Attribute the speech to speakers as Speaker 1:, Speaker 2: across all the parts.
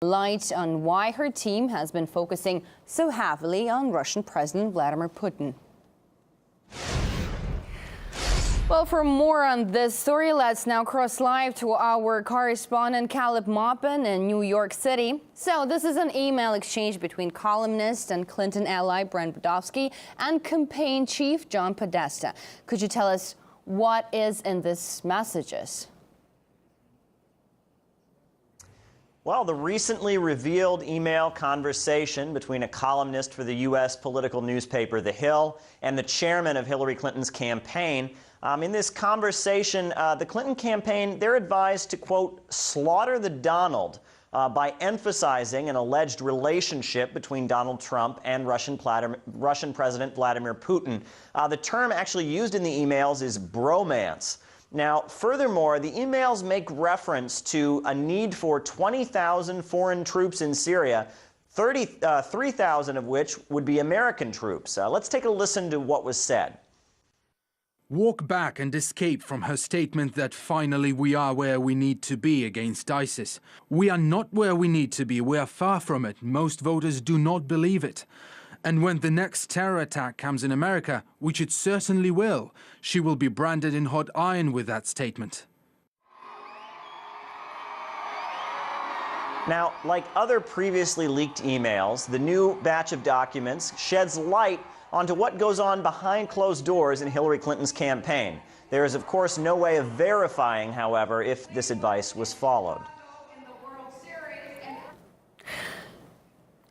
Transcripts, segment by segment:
Speaker 1: Light on why her team has been focusing so heavily on Russian President Vladimir Putin. Well, for more on this story, let's now cross live to our correspondent Caleb Maupin in New York City. So this is an email exchange between columnist and Clinton ally Brent Budowsky and campaign chief John Podesta. Could you tell us what is in these messages?
Speaker 2: Well, the recently revealed email conversation between a columnist for the U.S. political newspaper The Hill and the chairman of Hillary Clinton's campaign. In this conversation, the Clinton campaign, they're advised to, quote, slaughter the Donald by emphasizing an alleged relationship between Donald Trump and Russian President Vladimir Putin. The term actually used in the emails is bromance. Now, furthermore, the emails make reference to a need for 20,000 foreign troops in Syria, 3,000 of which would be American troops. Let's take a listen to what was said.
Speaker 3: Walk back and escape from her statement that finally we are where we need to be against ISIS. We are not where we need to be. We are far from it. Most voters do not believe it. And when the next terror attack comes in America, which it certainly will, she will be branded in hot iron with that statement.
Speaker 2: Now, like other previously leaked emails, the new batch of documents sheds light onto what goes on behind closed doors in Hillary Clinton's campaign. There is, of course, no way of verifying, however, if this advice was followed.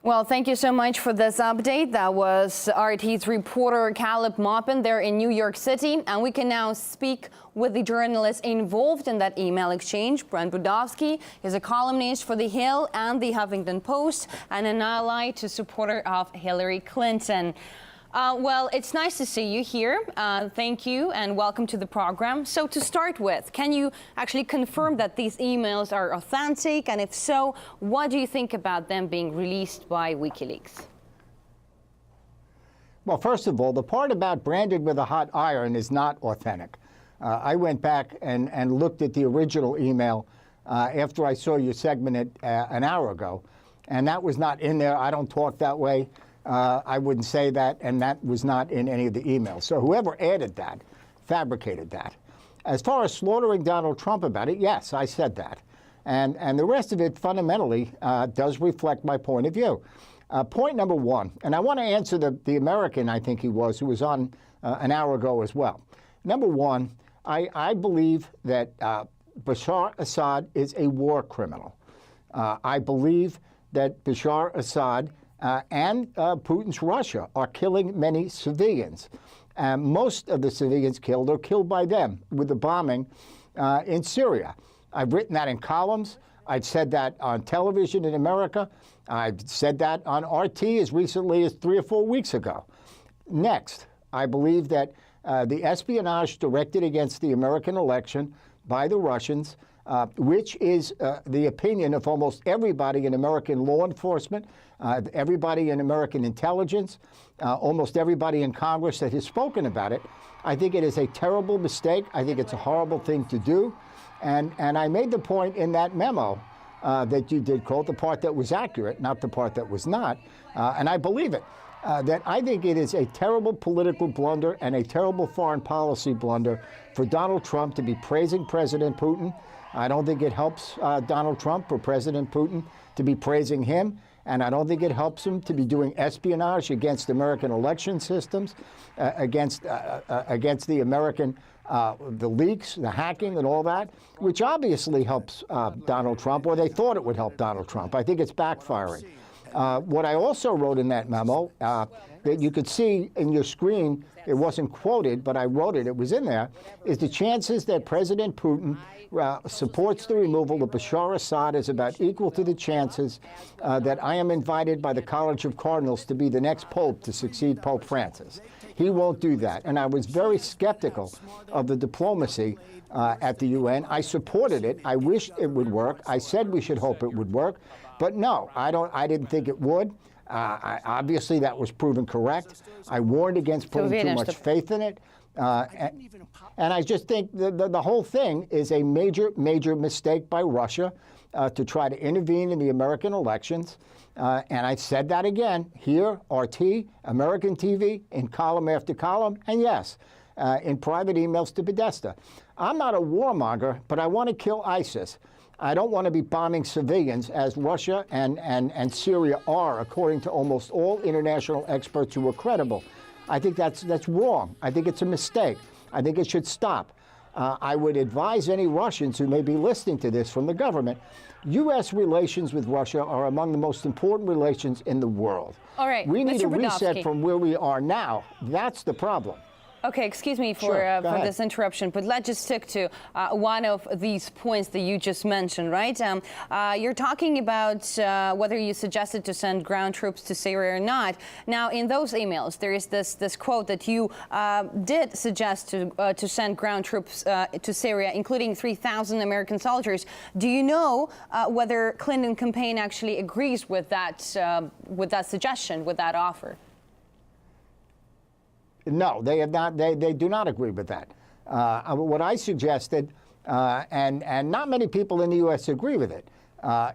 Speaker 1: Well, thank you so much for this update. That was RT's reporter Caleb Maupin there in New York City. And we can now speak with the journalist involved in that email exchange. Brent Budowsky is a columnist for The Hill and the Huffington Post and an ally to supporter of Hillary Clinton. Well, it's nice to see you here. Thank you and welcome to the program. So to start with, can you actually confirm that these emails are authentic? And if so, what do you think about them being released by WikiLeaks?
Speaker 4: Well, first of all, the part about branded with a hot iron is not authentic. I went back and looked at the original email after I saw you segment it an hour ago, and that was not in there. I don't talk that way. I wouldn't say that, and that was not in any of the emails. So whoever added that fabricated that. As far as slaughtering Donald Trump about it, yes, I said that. And the rest of it fundamentally does reflect my point of view. Point number one, and I want to answer the American, I think he was, who was on an hour ago as well. Number one, I believe that Bashar Assad is a war criminal. I believe that Bashar Assad and Putin's Russia are killing many civilians. Most of the civilians killed are killed by them with the bombing in Syria. I've written that in columns. I've said that on television in America. I've said that on RT as recently as 3 or 4 weeks ago. Next, I believe that the espionage directed against the American election by the Russians, which is the opinion of almost everybody in American law enforcement, everybody in American intelligence, almost everybody in Congress that has spoken about it. I think it is a terrible mistake. I think it's a horrible thing to do. And I made the point in that memo that you did quote, the part that was accurate, not the part that was not, and I believe it, that I think it is a terrible political blunder and a terrible foreign policy blunder for Donald Trump to be praising President Putin. I don't think it helps Donald Trump or President Putin to be praising him, and I don't think it helps him to be doing espionage against American election systems, against the American, the leaks, the hacking and all that, which obviously helps Donald Trump, or they thought it would help Donald Trump. I think it's backfiring. What I also wrote in that memo that you could see in your screen, it wasn't quoted, but I wrote it, it was in there, is the chances that President Putin supports the removal of Bashar Assad is about equal to the chances that I am invited by the College of Cardinals to be the next Pope to succeed Pope Francis. He won't do that. And I was very skeptical of the diplomacy at the UN. I supported it. I wished it would work. I said we should hope it would work. But no, I didn't think it would. Obviously, that was proven correct. I warned against putting too much faith in it. And I just think the whole thing is a major, major mistake by Russia. to try to intervene in the American elections. And I said that again here, RT, American TV, in column after column, and yes, in private emails to Podesta. I'm not a warmonger, but I want to kill ISIS. I don't want to be bombing civilians, as Russia and Syria are, according to almost all international experts who are credible. I think that's wrong. I think it's a mistake. I think it should stop. I would advise any Russians who may be listening to this from the government, U.S. relations with Russia are among the most important relations in the world.
Speaker 1: All right,
Speaker 4: we need
Speaker 1: Mr.
Speaker 4: a reset
Speaker 1: Budowsky.
Speaker 4: from where we are now. That's the problem.
Speaker 1: Okay, excuse me for
Speaker 4: Sure,
Speaker 1: this interruption, but let's just stick to one of these points that you just mentioned, right? You're talking about whether you suggested to send ground troops to Syria or not. Now, in those emails, there is this quote that you did suggest to send ground troops to Syria, including 3,000 American soldiers. Do you know whether Clinton campaign actually agrees with that suggestion, with that offer?
Speaker 4: No, they have not. They do not agree with that. What I suggested, and not many people in the U.S. agree with it,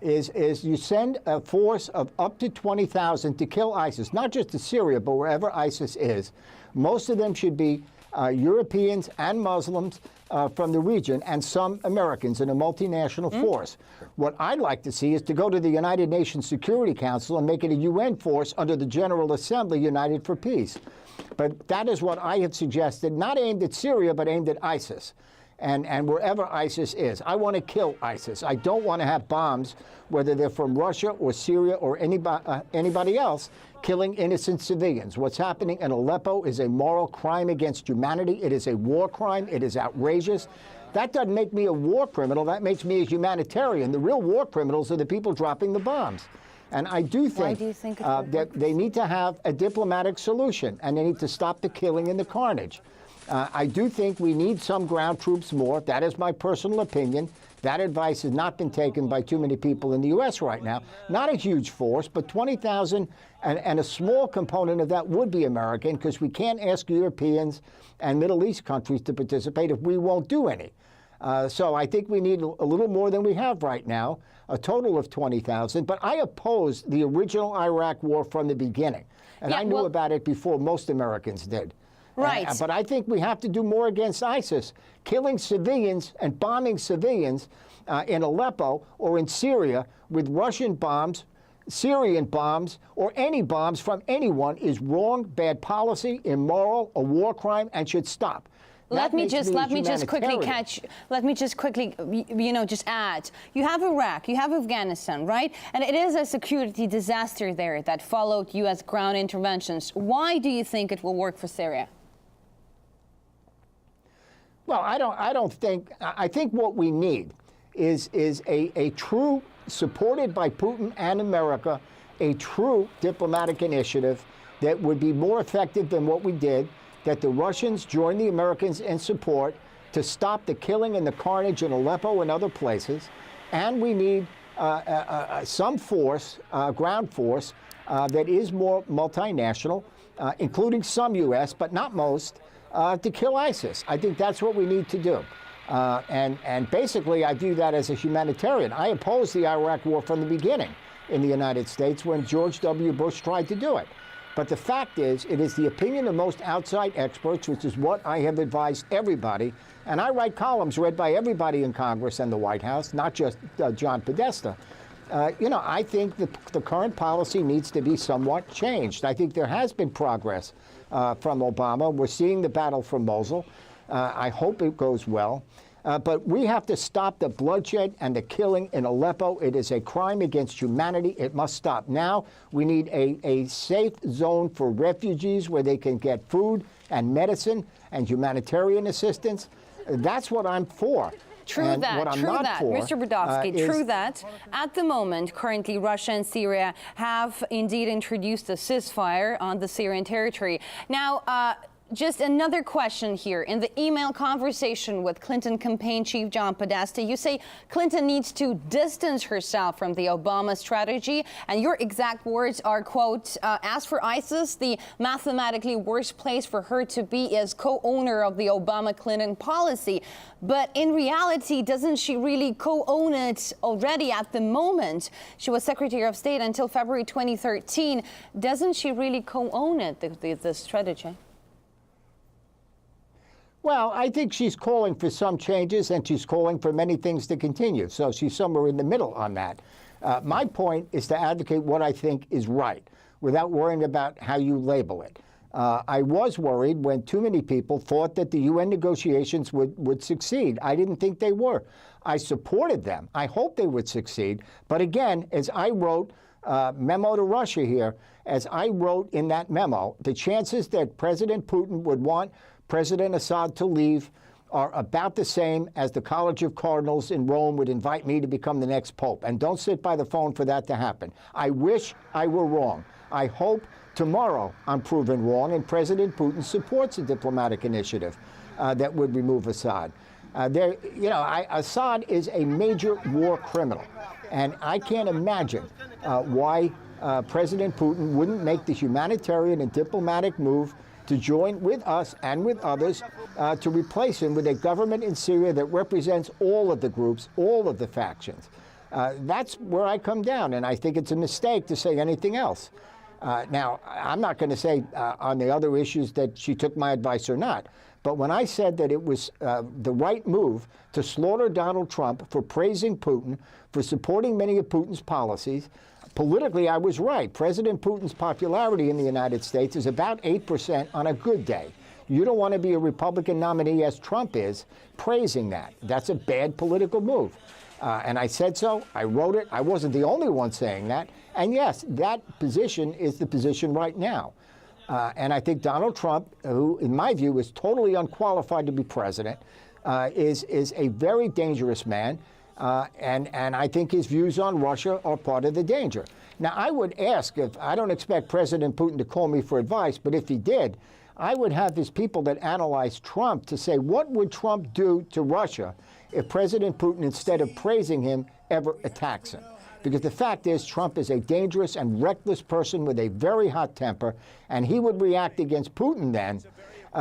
Speaker 4: is you send a force of up to 20,000 to kill ISIS, not just to Syria, but wherever ISIS is. Most of them should be Europeans and Muslims from the region, and some Americans in a multinational force. What I'd like to see is to go to the United Nations Security Council and make it a UN force under the General Assembly, United for Peace. But that is what I have suggested, not aimed at Syria, but aimed at ISIS. And wherever ISIS is. I want to kill ISIS. I don't want to have bombs, whether they're from Russia or Syria or anybody else, killing innocent civilians. What's happening in Aleppo is a moral crime against humanity. It is a war crime. It is outrageous. That doesn't make me a war criminal. That makes me a humanitarian. The real war criminals are the people dropping the bombs. And I do think, that they need to have a diplomatic solution, and they need to stop the killing and the carnage. I do think we need some ground troops more. That is my personal opinion. That advice has not been taken by too many people in the U.S. right now. Not a huge force, but 20,000, and a small component of that would be American, because we can't ask Europeans and Middle East countries to participate if we won't do any. So I think we need a little more than we have right now, a total of 20,000. But I opposed the original Iraq war from the beginning. And I knew about it before most Americans did.
Speaker 1: Right.
Speaker 4: But I think we have to do more against ISIS. Killing civilians and bombing civilians in Aleppo or in Syria with Russian bombs, Syrian bombs, or any bombs from anyone is wrong, bad policy, immoral, a war crime, and should stop.
Speaker 1: Let me just quickly just add. You have Iraq, you have Afghanistan, right? And it is a security disaster there that followed U.S. ground interventions. Why do you think it will work for Syria?
Speaker 4: Well, I think what we need is a true, supported by Putin and America, a true diplomatic initiative that would be more effective than what we did, that the Russians join the Americans in support to stop the killing and the carnage in Aleppo and other places. And we need some force, ground force, that is more multinational, including some U.S., but not most, to kill ISIS. I think that's what we need to do. And basically, I view that as a humanitarian. I opposed the Iraq war from the beginning in the United States when George W. Bush tried to do it. But the fact is, it is the opinion of most outside experts, which is what I have advised everybody. And I write columns read by everybody in Congress and the White House, not just John Podesta. I think the current policy needs to be somewhat changed. I think there has been progress from Obama. We're seeing the battle for Mosul. I hope it goes well. But we have to stop the bloodshed and the killing in Aleppo. It is a crime against humanity. It must stop now. We need a safe zone for refugees where they can get food and medicine and humanitarian assistance. That's what I'm for.
Speaker 1: True that, Mr. Budowsky, true that. At the moment, currently, Russia and Syria have indeed introduced a ceasefire on the Syrian territory. Now, Just another question here. In the email conversation with Clinton campaign chief John Podesta, you say Clinton needs to distance herself from the Obama strategy, and your exact words are, quote, as for ISIS, the mathematically worst place for her to be is co-owner of the Obama-Clinton policy. But in reality, doesn't she really co-own it already at the moment? She was Secretary of State until February 2013. Doesn't she really co-own it, the strategy?
Speaker 4: Well, I think she's calling for some changes, and she's calling for many things to continue. So she's somewhere in the middle on that. My point is to advocate what I think is right, without worrying about how you label it. I was worried when too many people thought that the UN negotiations would succeed. I didn't think they were. I supported them. I hoped they would succeed. But again, as I wrote, memo to Russia here, as I wrote in that memo, the chances that President Putin would want President Assad to leave are about the same as the College of Cardinals in Rome would invite me to become the next pope. And don't sit by the phone for that to happen. I wish I were wrong. I hope tomorrow I'm proven wrong and President Putin supports a diplomatic initiative that would remove Assad. Assad is a major war criminal, and I can't imagine why President Putin wouldn't make the humanitarian and diplomatic move to join with us and with others to replace him with a government in Syria that represents all of the groups, all of the factions. That's where I come down, and I think it's a mistake to say anything else. Now, I'm not going to say on the other issues that she took my advice or not, but when I said that it was the right move to slaughter Donald Trump for praising Putin, for supporting many of Putin's policies, politically, I was right. President Putin's popularity in the United States is about 8% on a good day. You don't want to be a Republican nominee, as Trump is, praising that. That's a bad political move. And I said so. I wrote it. I wasn't the only one saying that. And yes, that position is the position right now. And I think Donald Trump, who, in my view, is totally unqualified to be president, is a very dangerous man. And I think his views on Russia are part of the danger. Now, I would ask, if I don't expect President Putin to call me for advice, but if he did, I would have his people that analyze Trump to say, what would Trump do to Russia if President Putin, instead of praising him, ever attacks him? Because the fact is, Trump is a dangerous and reckless person with a very hot temper, and he would react against Putin then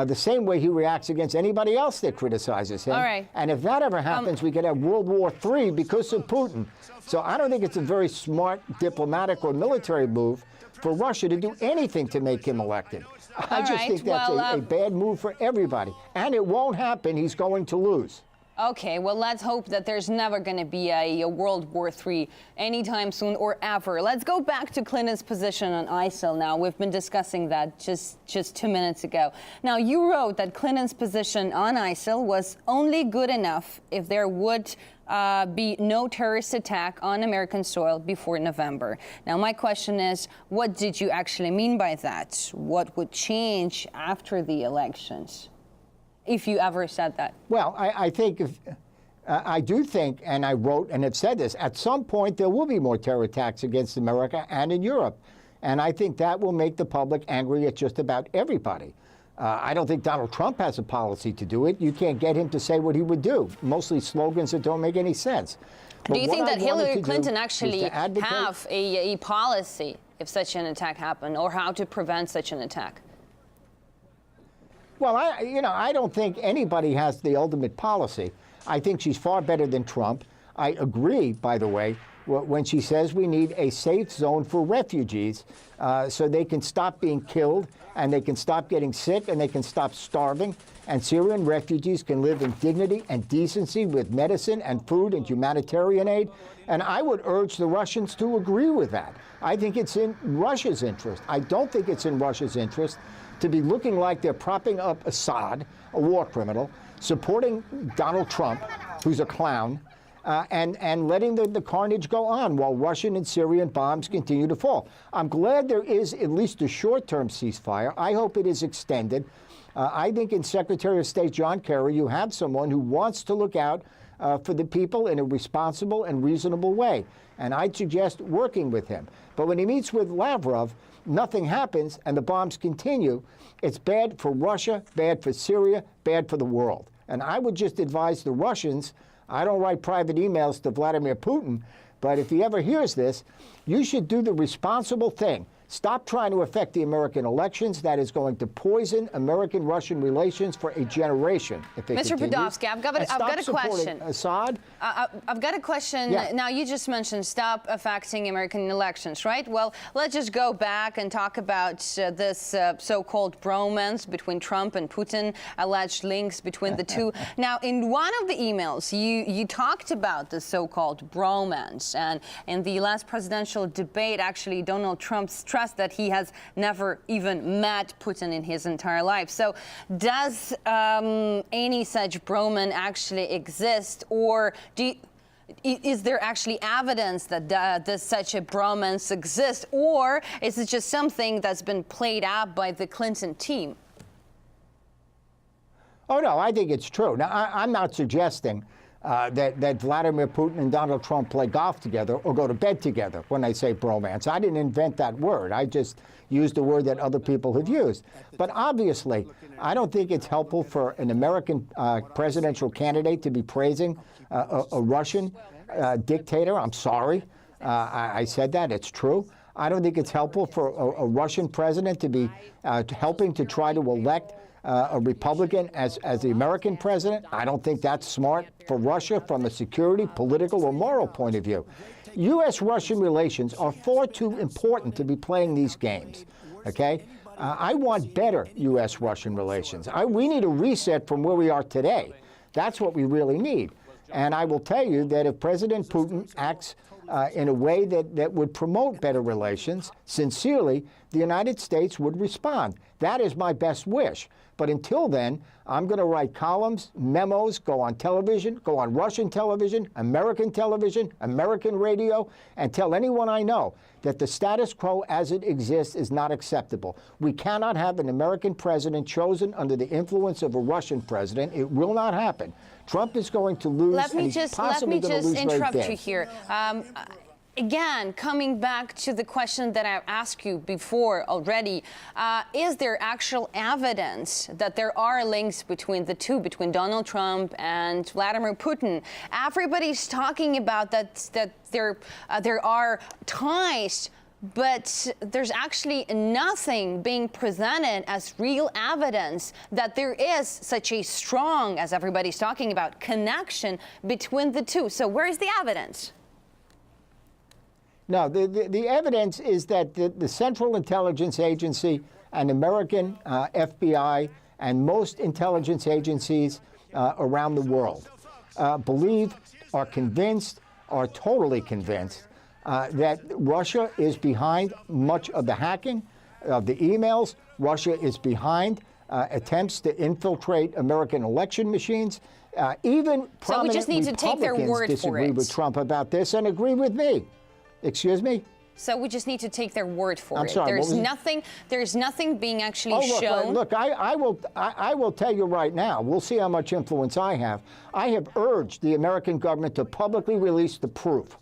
Speaker 4: the same way he reacts against anybody else that criticizes him.
Speaker 1: All right.
Speaker 4: And if that ever happens, we could have World War III because of Putin. So I don't think it's a very smart diplomatic or military move for Russia to do anything to make him elected. I just think that's a bad move for everybody. And it won't happen. He's going to lose.
Speaker 1: Okay, well, let's hope that there's never going to be a World War III anytime soon or ever. Let's go back to Clinton's position on ISIL now. We've been discussing that just 2 minutes ago. Now, you wrote that Clinton's position on ISIL was only good enough if there would be no terrorist attack on American soil before November. Now, my question is, what did you actually mean by that? What would change after the elections? If you ever said that.
Speaker 4: Well, I think I do think, and I wrote and have said this, at some point there will be more terror attacks against America and in Europe. And I think that will make the public angry at just about everybody. I don't think Donald Trump has a policy to do it. You can't get him to say what he would do. Mostly slogans that don't make any sense. But
Speaker 1: do you think that Hillary Clinton actually have a policy if such an attack happened, or how to prevent such an attack?
Speaker 4: Well, I don't think anybody has the ultimate policy. I think she's far better than Trump. I agree, by the way, when she says we need a safe zone for refugees so they can stop being killed and they can stop getting sick and they can stop starving. And Syrian refugees can live in dignity and decency with medicine and food and humanitarian aid. And I would urge the Russians to agree with that. I think it's in Russia's interest. I don't think it's in Russia's interest to be looking like they're propping up Assad, a war criminal, supporting Donald Trump, who's a clown, and letting the carnage go on while Russian and Syrian bombs continue to fall. I'm glad there is at least a short-term ceasefire. I hope it is extended. I think in Secretary of State John Kerry, you have someone who wants to look out for the people in a responsible and reasonable way. and I'd suggest working with him. But when he meets with Lavrov, nothing happens, and the bombs continue. It's bad for Russia, bad for Syria, bad for the world. And I would just advise the Russians, I don't write private emails to Vladimir Putin, but if he ever hears this, you should do the responsible thing. Stop trying to affect the American elections. That is going to poison American-Russian relations for a generation. If it
Speaker 1: Mr.
Speaker 4: continues.
Speaker 1: Podowsky, I've got a question.
Speaker 4: Assad?
Speaker 1: I've got a question.
Speaker 4: Yeah.
Speaker 1: Now, you just mentioned stop affecting American elections, right? Well, let's just go back and talk about this so-called bromance between Trump and Putin, alleged links between the two. Now, in one of the emails, you talked about the so-called bromance. And in the last presidential debate, actually, Donald Trump stressed that he has never even met Putin in his entire life. So does any such bromance actually exist, or is there actually evidence that such a bromance exists, or is it just something that's been played out by the Clinton team?
Speaker 4: Oh, no, I think it's true. Now, I'm not suggesting that Vladimir Putin and Donald Trump play golf together or go to bed together when I say bromance. I didn't invent that word. I just used a word that other people have used. But obviously, I don't think it's helpful for an American presidential candidate to be praising a Russian dictator. I'm sorry. I said that. It's true. I don't think it's helpful for a Russian president to be helping to try to elect a Republican as the American president. I don't think that's smart for Russia from a security, political, or moral point of view. U.S.-Russian relations are far too important to be playing these games, okay? I want better U.S.-Russian relations. We need a reset from where we are today. That's what we really need. And I will tell you that if President Putin acts in a way that would promote better relations, sincerely, the United States would respond. That is my best wish. But until then, I'm going to write columns, memos, go on television, go on Russian television, American radio, and tell anyone I know that the status quo as it exists is not acceptable. We cannot have an American president chosen under the influence of a Russian president. It will not happen. Trump is going to lose.
Speaker 1: Let me just interrupt you here. Again, coming back to the question that I asked you before already, is there actual evidence that there are links between the two, between Donald Trump and Vladimir Putin? Everybody's talking about that there are ties, but there's actually nothing being presented as real evidence that there is such a strong, as everybody's talking about, connection between the two. So where is the evidence?
Speaker 4: No, the evidence is that the Central Intelligence Agency and American FBI and most intelligence agencies around the world believe, are convinced, are totally convinced that Russia is behind much of the hacking of the emails. Russia is behind attempts to infiltrate American election machines. Even
Speaker 1: so we just need to take their word
Speaker 4: disagree with Trump about this and agree with me. Excuse me?
Speaker 1: So we just need to take their word for it.
Speaker 4: I'm sorry,
Speaker 1: there's nothing being actually shown.
Speaker 4: Look, I will tell you right now, we'll see how much influence I have. I have urged the American government to publicly release the proof.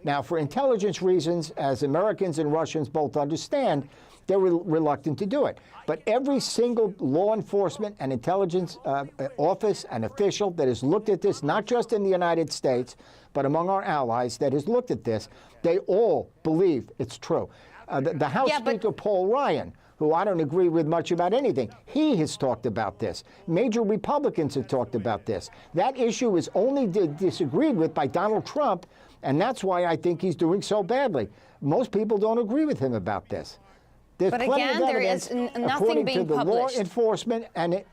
Speaker 4: Now, for intelligence reasons, as Americans and Russians both understand, they're reluctant to do it. But every single law enforcement and intelligence office and official that has looked at this, not just in the United States, but among our allies that has looked at this, they all believe it's true. The House Speaker, Paul Ryan, who I don't agree with much about anything, he has talked about this. Major Republicans have talked about this. That issue is only disagreed with by Donald Trump, and that's why I think he's doing so badly. Most people don't agree with him about this. There's
Speaker 1: but
Speaker 4: plenty
Speaker 1: again,
Speaker 4: of
Speaker 1: there
Speaker 4: evidence,
Speaker 1: is nothing being
Speaker 4: to the
Speaker 1: published.
Speaker 4: Law enforcement and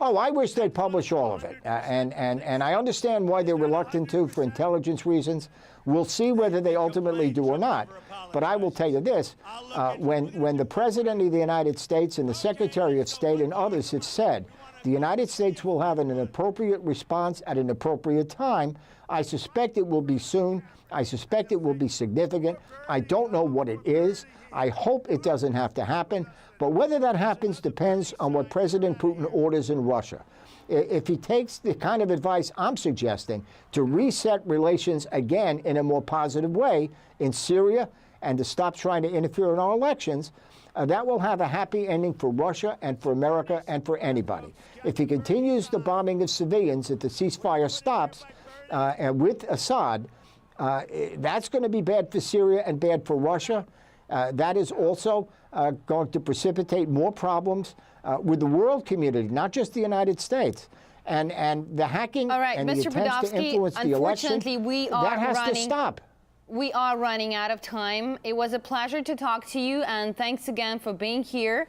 Speaker 4: oh, I wish they'd publish all of it. And I understand why they're reluctant to for intelligence reasons. We'll see whether they ultimately do or not. But I will tell you this, when the President of the United States and the Secretary of State and others have said the United States will have an appropriate response at an appropriate time, I suspect it will be soon. I suspect it will be significant. I don't know what it is. I hope it doesn't have to happen. But whether that happens depends on what President Putin orders in Russia. if he takes the kind of advice I'm suggesting to reset relations again in a more positive way in Syria and to stop trying to interfere in our elections, that will have a happy ending for Russia and for America and for anybody. If he continues the bombing of civilians, if the ceasefire stops and with Assad, that's going to be bad for Syria and bad for Russia. That is also going to precipitate more problems with the world community, not just the United States. And the hacking and the attempts to influence the election, that has to stop.
Speaker 1: We are running out of time. It was a pleasure to talk to you, and thanks again for being here.